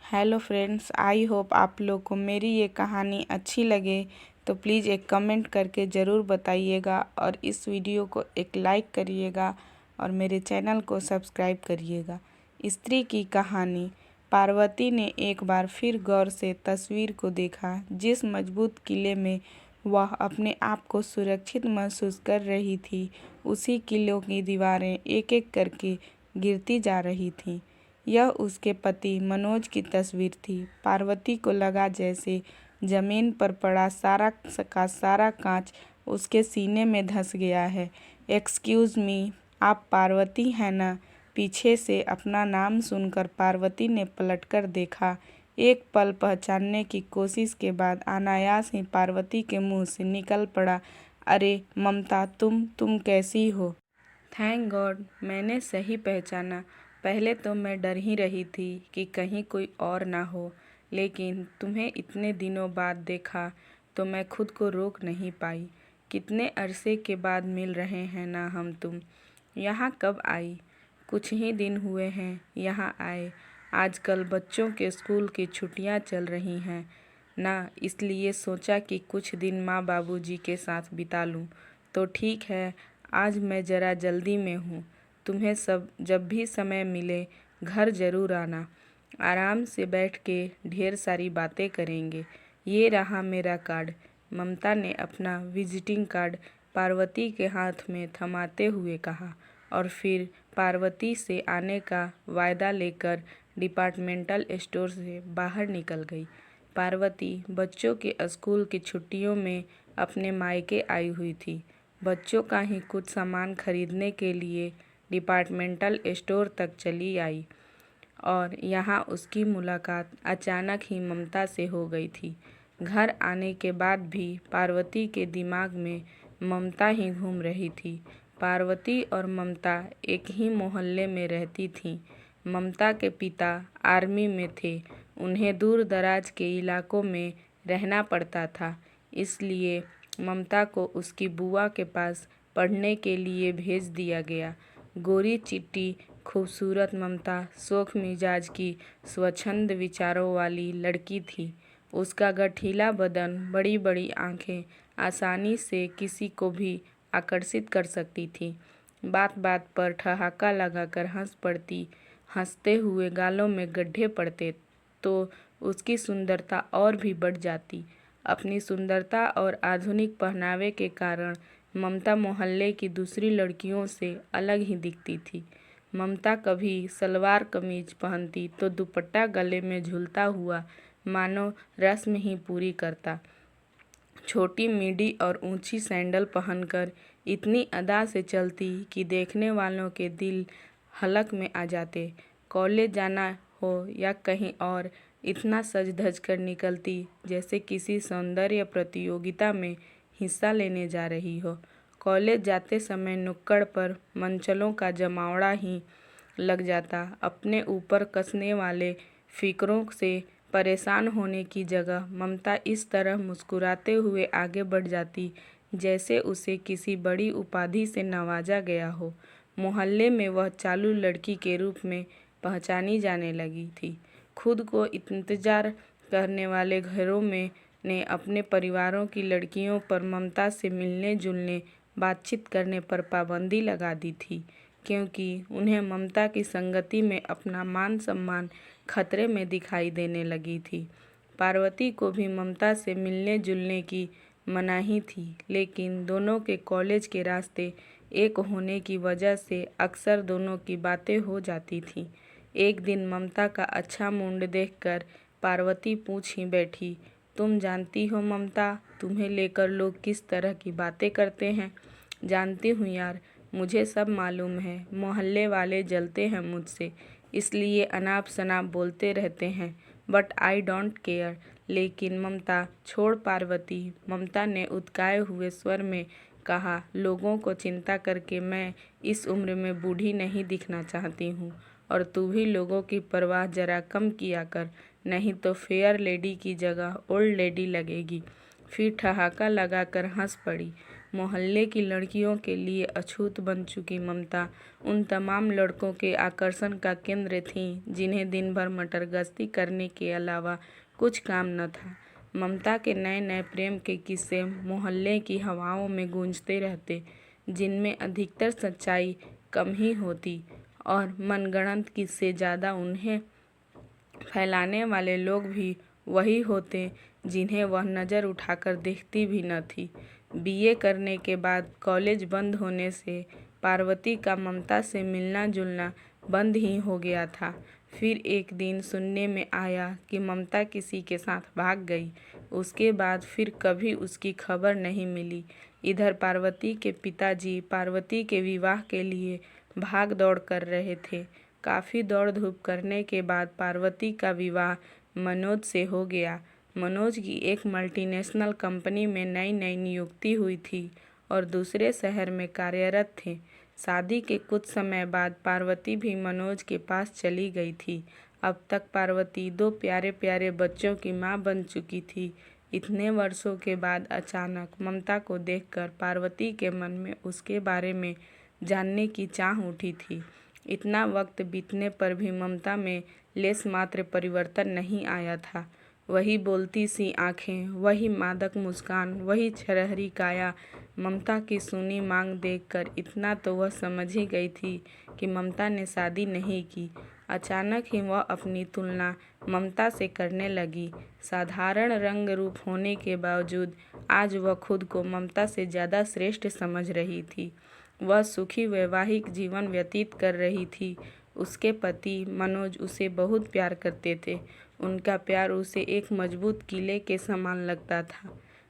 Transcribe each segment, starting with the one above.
Hello friends, I hope आप लोग को मेरी ये कहानी अच्छी लगे तो प्लीज़ एक कमेंट करके ज़रूर बताइएगा और इस वीडियो को एक लाइक करिएगा और मेरे चैनल को सब्सक्राइब करिएगा। स्त्री की कहानी। पार्वती ने एक बार फिर गौर से तस्वीर को देखा। जिस मजबूत किले में वह अपने आप को सुरक्षित महसूस कर रही थी, उसी किले की दीवारें एक एक करके गिरती जा रही थीं। यह उसके पति मनोज की तस्वीर थी। पार्वती को लगा जैसे जमीन पर पड़ा सारा का सारा कांच उसके सीने में धंस गया है। एक्सक्यूज़ मी, आप पार्वती हैं ना? पीछे से अपना नाम सुनकर पार्वती ने पलटकर देखा। एक पल पहचानने की कोशिश के बाद अनायास ही पार्वती के मुंह से निकल पड़ा, अरे ममता, तुम कैसी हो? थैंक गॉड मैंने सही पहचाना। पहले तो मैं डर ही रही थी कि कहीं कोई और ना हो, लेकिन तुम्हें इतने दिनों बाद देखा तो मैं खुद को रोक नहीं पाई। कितने अरसे के बाद मिल रहे हैं ना हम तुम। यहाँ कब आई? कुछ ही दिन हुए हैं यहाँ आए। आजकल बच्चों के स्कूल की छुट्टियाँ चल रही हैं ना, इसलिए सोचा कि कुछ दिन माँ बाबूजी के साथ बिता लूँ। तो ठीक है, आज मैं ज़रा जल्दी में हूँ। तुम्हें सब जब भी समय मिले घर ज़रूर आना। आराम से बैठ के ढेर सारी बातें करेंगे। ये रहा मेरा कार्ड। ममता ने अपना विजिटिंग कार्ड पार्वती के हाथ में थमाते हुए कहा और फिर पार्वती से आने का वायदा लेकर डिपार्टमेंटल स्टोर से बाहर निकल गई। पार्वती बच्चों के स्कूल की छुट्टियों में अपने मायके आई हुई थी। बच्चों का ही कुछ सामान खरीदने के लिए डिपार्टमेंटल स्टोर तक चली आई और यहाँ उसकी मुलाकात अचानक ही ममता से हो गई थी। घर आने के बाद भी पार्वती के दिमाग में ममता ही घूम रही थी। पार्वती और ममता एक ही मोहल्ले में रहती थीं। ममता के पिता आर्मी में थे, उन्हें दूर दराज के इलाकों में रहना पड़ता था, इसलिए ममता को उसकी बुआ के पास पढ़ने के लिए भेज दिया गया। गोरी चिट्टी खूबसूरत ममता शोख मिजाज की स्वच्छंद विचारों वाली लड़की थी। उसका गठीला बदन, बड़ी बड़ी आंखें आसानी से किसी को भी आकर्षित कर सकती थी। बात बात पर ठहाका लगाकर हंस पड़ती। हंसते हुए गालों में गड्ढे पड़ते तो उसकी सुंदरता और भी बढ़ जाती। अपनी सुंदरता और आधुनिक पहनावे के कारण ममता मोहल्ले की दूसरी लड़कियों से अलग ही दिखती थी। ममता कभी सलवार कमीज पहनती तो दुपट्टा गले में झूलता हुआ मानो रस्म ही पूरी करता। छोटी मिडी और ऊंची सैंडल पहनकर इतनी अदा से चलती कि देखने वालों के दिल हलक में आ जाते। कॉलेज जाना हो या कहीं और, इतना सज धज कर निकलती जैसे किसी सौंदर्य प्रतियोगिता में हिस्सा लेने जा रही हो। कॉलेज जाते समय नुक्कड़ पर मनचलों का जमावड़ा ही लग जाता। अपने ऊपर कसने वाले फिक्रों से परेशान होने की जगह ममता इस तरह मुस्कुराते हुए आगे बढ़ जाती जैसे उसे किसी बड़ी उपाधि से नवाजा गया हो। मोहल्ले में वह चालू लड़की के रूप में पहचानी जाने लगी थी। खुद को इंतजार करने वाले घरों में ने अपने परिवारों की लड़कियों पर ममता से मिलने जुलने बातचीत करने पर पाबंदी लगा दी थी, क्योंकि उन्हें ममता की संगति में अपना मान सम्मान खतरे में दिखाई देने लगी थी। पार्वती को भी ममता से मिलने जुलने की मनाही थी, लेकिन दोनों के कॉलेज के रास्ते एक होने की वजह से अक्सर दोनों की बातें हो जाती थीं। एक दिन ममता का अच्छा मूड देखकर पार्वती पूछ ही बैठी, तुम जानती हो ममता, तुम्हें लेकर लोग किस तरह की बातें करते हैं? जानती हूँ यार, मुझे सब मालूम है। मोहल्ले वाले जलते हैं मुझसे, इसलिए अनाप शनाप बोलते रहते हैं, बट आई डोंट केयर। लेकिन ममता, छोड़ पार्वती, ममता ने उतकाए हुए स्वर में कहा, लोगों को चिंता करके मैं इस उम्र में बूढ़ी नहीं दिखना चाहती हूँ, और तू भी लोगों की परवाह जरा कम किया कर, नहीं तो फेयर लेडी की जगह ओल्ड लेडी लगेगी। फिर ठहाका लगाकर हंस पड़ी। मोहल्ले की लड़कियों के लिए अछूत बन चुकी ममता उन तमाम लड़कों के आकर्षण का केंद्र थीं जिन्हें दिन भर मटर गश्ती करने के अलावा कुछ काम न था। ममता के नए नए प्रेम के किस्से मोहल्ले की हवाओं में गूंजते रहते, जिनमें अधिकतर सच्चाई कम ही होती और मनगढ़ंत किस्से ज़्यादा। उन्हें फैलाने वाले लोग भी वही होते जिन्हें वह नज़र उठाकर देखती भी न थी। बीए करने के बाद कॉलेज बंद होने से पार्वती का ममता से मिलना जुलना बंद ही हो गया था। फिर एक दिन सुनने में आया कि ममता किसी के साथ भाग गई। उसके बाद फिर कभी उसकी खबर नहीं मिली। इधर पार्वती के पिताजी पार्वती के विवाह के लिए भाग दौड़ कर रहे थे। काफ़ी दौड़ धूप करने के बाद पार्वती का विवाह मनोज से हो गया। मनोज की एक मल्टीनेशनल कंपनी में नई नई नियुक्ति हुई थी और दूसरे शहर में कार्यरत थे। शादी के कुछ समय बाद पार्वती भी मनोज के पास चली गई थी। अब तक पार्वती 2 प्यारे प्यारे बच्चों की मां बन चुकी थी। इतने वर्षों के बाद अचानक ममता को देखकर पार्वती के मन में उसके बारे में जानने की चाह उठी थी। इतना वक्त बीतने पर भी ममता में लेस मात्र परिवर्तन नहीं आया था। वही बोलती सी आंखें, वही मादक मुस्कान, वही छरहरी काया। ममता की सूनी मांग देखकर इतना तो वह समझ ही गई थी कि ममता ने शादी नहीं की। अचानक ही वह अपनी तुलना ममता से करने लगी। साधारण रंग रूप होने के बावजूद आज वह खुद को ममता से ज़्यादा श्रेष्ठ समझ रही थी। वह सुखी वैवाहिक जीवन व्यतीत कर रही थी। उसके पति मनोज उसे बहुत प्यार करते थे। उनका प्यार उसे एक मजबूत किले के समान लगता था,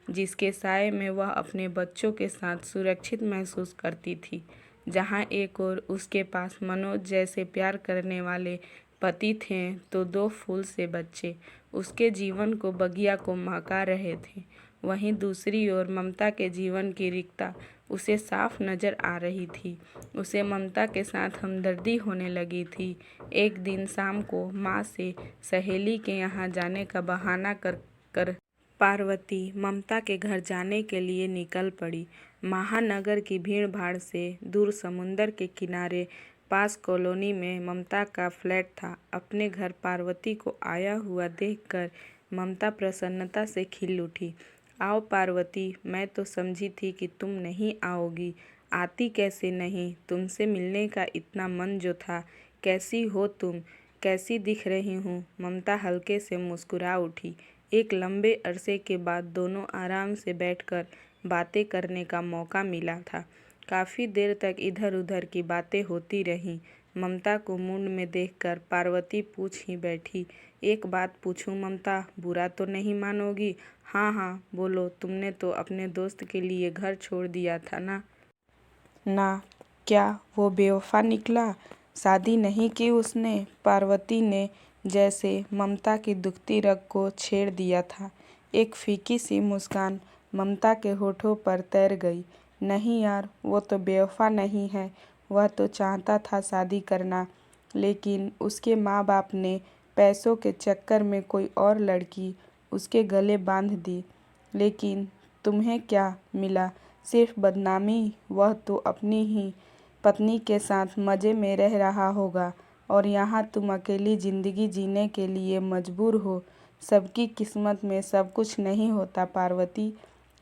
जिसके साए में वह अपने बच्चों के साथ सुरक्षित महसूस करती थी। जहाँ एक ओर उसके पास मनोज जैसे प्यार करने वाले पति थे तो 2 फूल से बच्चे उसके जीवन को बगिया को महका रहे थे, वहीं दूसरी ओर ममता के जीवन की रिक्तता उसे साफ नज़र आ रही थी। उसे ममता के साथ हमदर्दी होने लगी थी। एक दिन शाम को माँ से सहेली के यहाँ जाने का बहाना कर पार्वती ममता के घर जाने के लिए निकल पड़ी। महानगर की भीड़ भाड़ से दूर समुंदर के किनारे पास कॉलोनी में ममता का फ्लैट था। अपने घर पार्वती को आया हुआ देखकर ममता प्रसन्नता से खिल उठी। आओ पार्वती, मैं तो समझी थी कि तुम नहीं आओगी। आती कैसे नहीं, तुमसे मिलने का इतना मन जो था। कैसी हो तुम, कैसी दिख रही हूँ। ममता हल्के से मुस्कुरा उठी। एक लंबे अरसे के बाद दोनों आराम से बैठकर बातें करने का मौका मिला था। काफ़ी देर तक इधर उधर की बातें होती रहीं। ममता को मूड में देखकर पार्वती पूछ ही बैठी, एक बात पूछूं ममता, बुरा तो नहीं मानोगी? हाँ हाँ बोलो, तुमने तो अपने दोस्त के लिए घर छोड़ दिया था ना? क्या वो बेवफा निकला? शादी नहीं की उसने? पार्वती ने जैसे ममता की दुखती रग को छेड़ दिया था। एक फीकी सी मुस्कान ममता के होठों पर तैर गई। नहीं यार, वो तो बेवफा नहीं है। वह तो चाहता था शादी करना, लेकिन उसके माँ बाप ने पैसों के चक्कर में कोई और लड़की उसके गले बांध दी। लेकिन तुम्हें क्या मिला? सिर्फ बदनामी। वह तो अपनी ही पत्नी के साथ मज़े में रह रहा होगा और यहाँ तुम अकेली ज़िंदगी जीने के लिए मजबूर हो। सबकी किस्मत में सब कुछ नहीं होता पार्वती,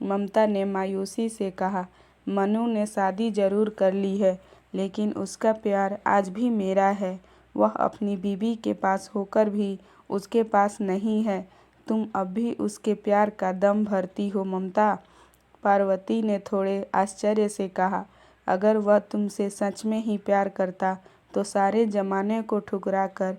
ममता ने मायूसी से कहा। मनु ने शादी जरूर कर ली है, लेकिन उसका प्यार आज भी मेरा है। वह अपनी बीवी के पास होकर भी उसके पास नहीं है। तुम अब भी उसके प्यार का दम भरती हो ममता? पार्वती ने थोड़े आश्चर्य से कहा। अगर वह तुमसे सच में ही प्यार करता तो सारे जमाने को ठुकरा कर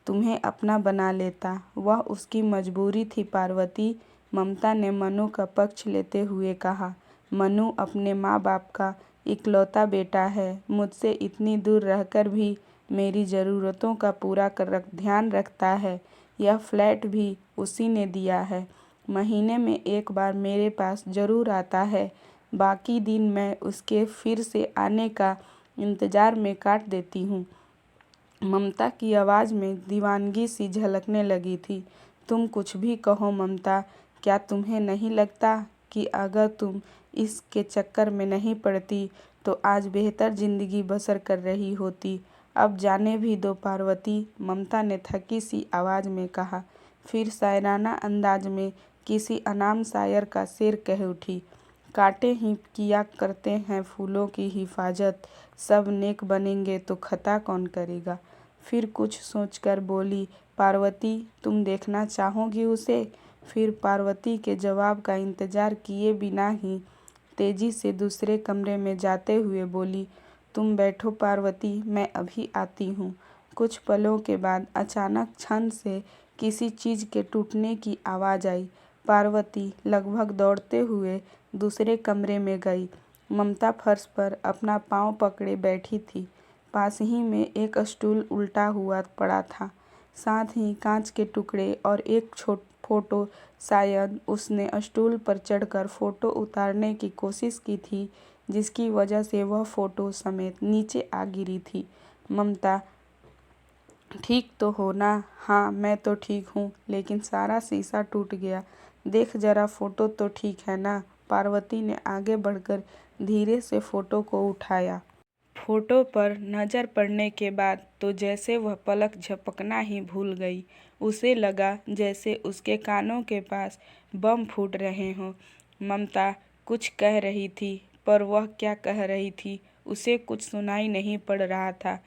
तुम्हें अपना बना लेता। वह उसकी मजबूरी थी पार्वती, ममता ने मनु का पक्ष लेते हुए कहा। मनु अपने माँ बाप का इकलौता बेटा है। मुझसे इतनी दूर रहकर भी मेरी ज़रूरतों का पूरा ध्यान रखता है। यह फ्लैट भी उसी ने दिया है। महीने में एक बार मेरे पास ज़रूर आता है। बाकी दिन मैं उसके फिर से आने का इंतज़ार में काट देती हूँ। ममता की आवाज़ में दीवानगी सी झलकने लगी थी। तुम कुछ भी कहो ममता, क्या तुम्हें नहीं लगता कि अगर तुम इसके चक्कर में नहीं पड़ती तो आज बेहतर ज़िंदगी बसर कर रही होती। अब जाने भी दो पार्वती, ममता ने थकी सी आवाज़ में कहा। फिर शायराना अंदाज में किसी अनाम शायर का शेर कह उठी। कांटे ही किया करते हैं फूलों की हिफाजत, सब नेक बनेंगे तो खता कौन करेगा। फिर कुछ सोचकर बोली, पार्वती तुम देखना चाहोगी उसे। फिर पार्वती के जवाब का इंतज़ार किए बिना ही तेज़ी से दूसरे कमरे में जाते हुए बोली, तुम बैठो पार्वती, मैं अभी आती हूँ। कुछ पलों के बाद अचानक छन से किसी चीज़ के टूटने की आवाज़ आई। पार्वती लगभग दौड़ते हुए दूसरे कमरे में गई। ममता फर्श पर अपना पाँव पकड़े बैठी थी। पास ही में एक स्टूल उल्टा हुआ पड़ा था, साथ ही कांच के टुकड़े और एक छोट फोटो। शायद उसने स्टूल पर चढ़कर फोटो उतारने की कोशिश की थी, जिसकी वजह से वह फोटो समेत नीचे आ गिरी थी। ममता, ठीक तो हो ना? हाँ मैं तो ठीक हूँ, लेकिन सारा शीशा टूट गया। देख जरा, फोटो तो ठीक है ना? पार्वती ने आगे बढ़कर धीरे से फोटो को उठाया। फोटो पर नज़र पड़ने के बाद तो जैसे वह पलक झपकना ही भूल गई। उसे लगा जैसे उसके कानों के पास बम फूट रहे हों। ममता कुछ कह रही थी, पर वह क्या कह रही थी उसे कुछ सुनाई नहीं पड़ रहा था।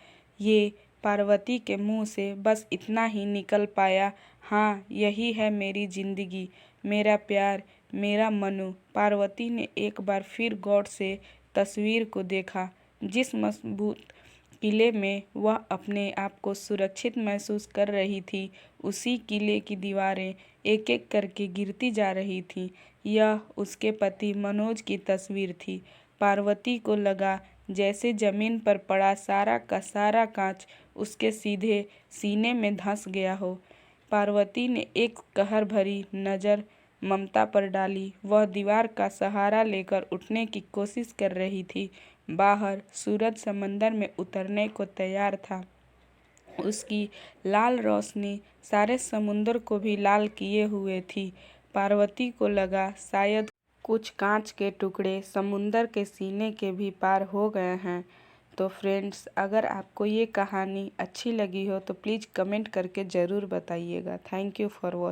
ये पार्वती के मुंह से बस इतना ही निकल पाया, हाँ यही है मेरी ज़िंदगी, मेरा प्यार, मेरा मनु। पार्वती ने एक बार फिर गौर से तस्वीर को देखा। जिस मजबूत किले में वह अपने आप को सुरक्षित महसूस कर रही थी, उसी किले की दीवारें एक एक करके गिरती जा रही थीं। यह उसके पति मनोज की तस्वीर थी। पार्वती को लगा जैसे जमीन पर पड़ा सारा का सारा कांच उसके सीधे सीने में धंस गया हो। पार्वती ने एक कहर भरी नज़र ममता पर डाली। वह दीवार का सहारा लेकर उठने की कोशिश कर रही थी। बाहर सूरज समंदर में उतरने को तैयार था। उसकी लाल रोशनी सारे समुंदर को भी लाल किए हुए थी। पार्वती को लगा शायद कुछ कांच के टुकड़े समुंदर के सीने के भी पार हो गए हैं। तो फ्रेंड्स, अगर आपको ये कहानी अच्छी लगी हो तो प्लीज़ कमेंट करके ज़रूर बताइएगा। Thank you for watching.